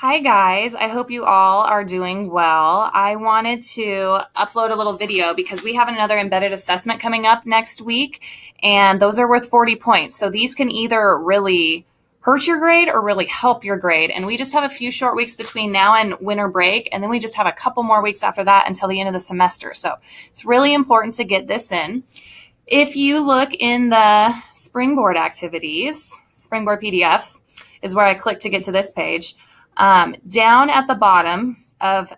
Hi guys, I hope you all are doing well. I wanted to upload a little video because we have another embedded assessment coming up next week, and those are worth 40 points. So these can either really hurt your grade or really help your grade. And we just have a few short weeks between now and winter break, and then we just have a couple more weeks after that until the end of the semester. So it's really important to get this in. If you look in the Springboard activities, Springboard PDFs is where I click to get to this page. Down at the bottom of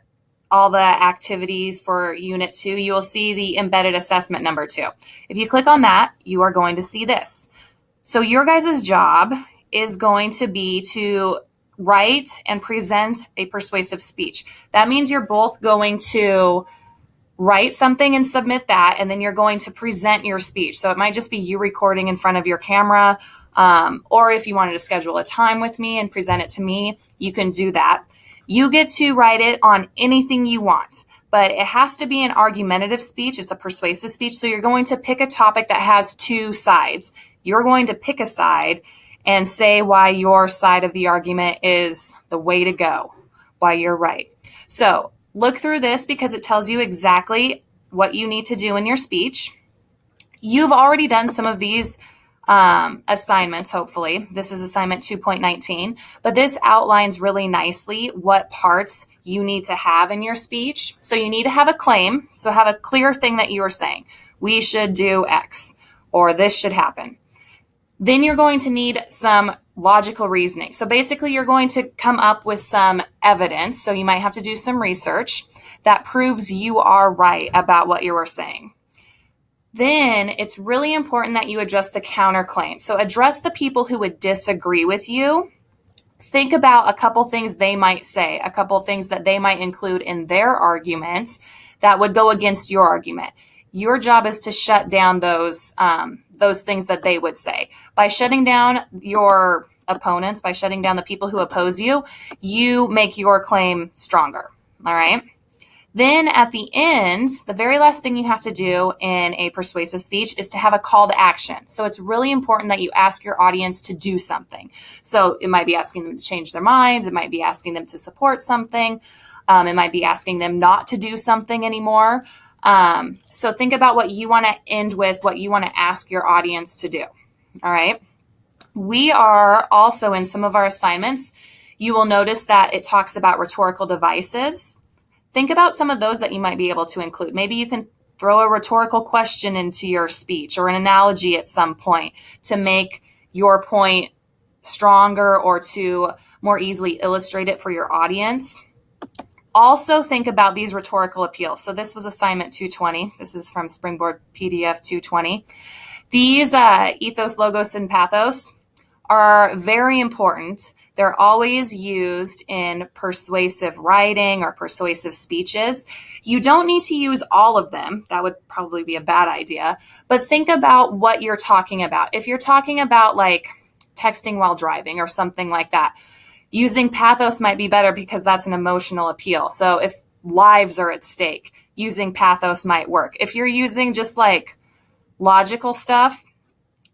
all the activities for Unit 2, you will see the embedded assessment number 2. If you click on that, you are going to see this. So your guys' job is going to be to write and present a persuasive speech. That means you're both going to write something and submit that, and then you're going to present your speech. So it might just be you recording in front of your camera, or if you wanted to schedule a time with me and present it to me, you can do that. You get to write it on anything you want, but it has to be an argumentative speech. It's a persuasive speech. So you're going to pick a topic that has two sides. You're going to pick a side and say why your side of the argument is the way to go, why you're right. So look through this because it tells you exactly what you need to do in your speech. You've already done some of these assignments, hopefully. This is assignment 2.19, but this outlines really nicely what parts you need to have in your speech. So you need to have a claim, so have a clear thing that you are saying. We should do X, or this should happen. Then you're going to need some logical reasoning. So basically you're going to come up with some evidence, so you might have to do some research that proves you are right about what you were saying. Then it's really important that you address the counterclaim. So address the people who would disagree with you. Think about a couple things they might say, a couple things that they might include in their argument that would go against your argument. Your job is to shut down those things that they would say. By shutting down your opponents, by shutting down the people who oppose you, you make your claim stronger. All right. Then at the end, the very last thing you have to do in a persuasive speech is to have a call to action. So it's really important that you ask your audience to do something. So it might be asking them to change their minds. It might be asking them to support something. It might be asking them not to do something anymore. So think about what you want to end with, what you want to ask your audience to do. All right. We are also in some of our assignments, you will notice that it talks about rhetorical devices. Think about some of those that you might be able to include. Maybe you can throw a rhetorical question into your speech or an analogy at some point to make your point stronger or to more easily illustrate it for your audience. Also think about these rhetorical appeals. So this was assignment 220. This is from Springboard PDF 220. These ethos, logos, and pathos are very important. They're always used in persuasive writing or persuasive speeches. You don't need to use all of them. That would probably be a bad idea. But think about what you're talking about. If you're talking about like texting while driving or something like that, using pathos might be better because that's an emotional appeal. So if lives are at stake, using pathos might work. If you're using just like logical stuff,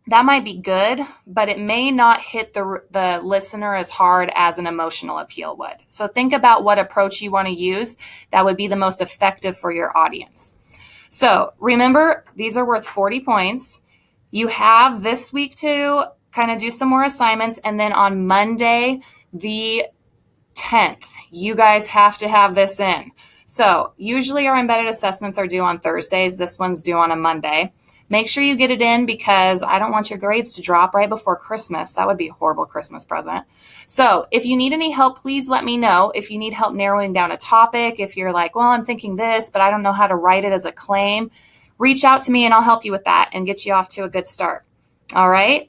that might be good, but it may not hit the listener as hard as an emotional appeal would. So think about what approach you want to use that would be the most effective for your audience. So remember, these are worth 40 points. You have this week to kind of do some more assignments, and then on Monday, the 10th, you guys have to have this in. So usually our embedded assessments are due on Thursdays. This one's due on a Monday. Make sure you get it in because I don't want your grades to drop right before Christmas. That would be a horrible Christmas present. So if you need any help, please let me know. If you need help narrowing down a topic, if you're like, well, I'm thinking this, but I don't know how to write it as a claim, reach out to me and I'll help you with that and get you off to a good start. All right.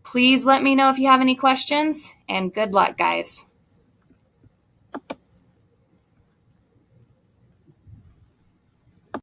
Please let me know if you have any questions and good luck, guys.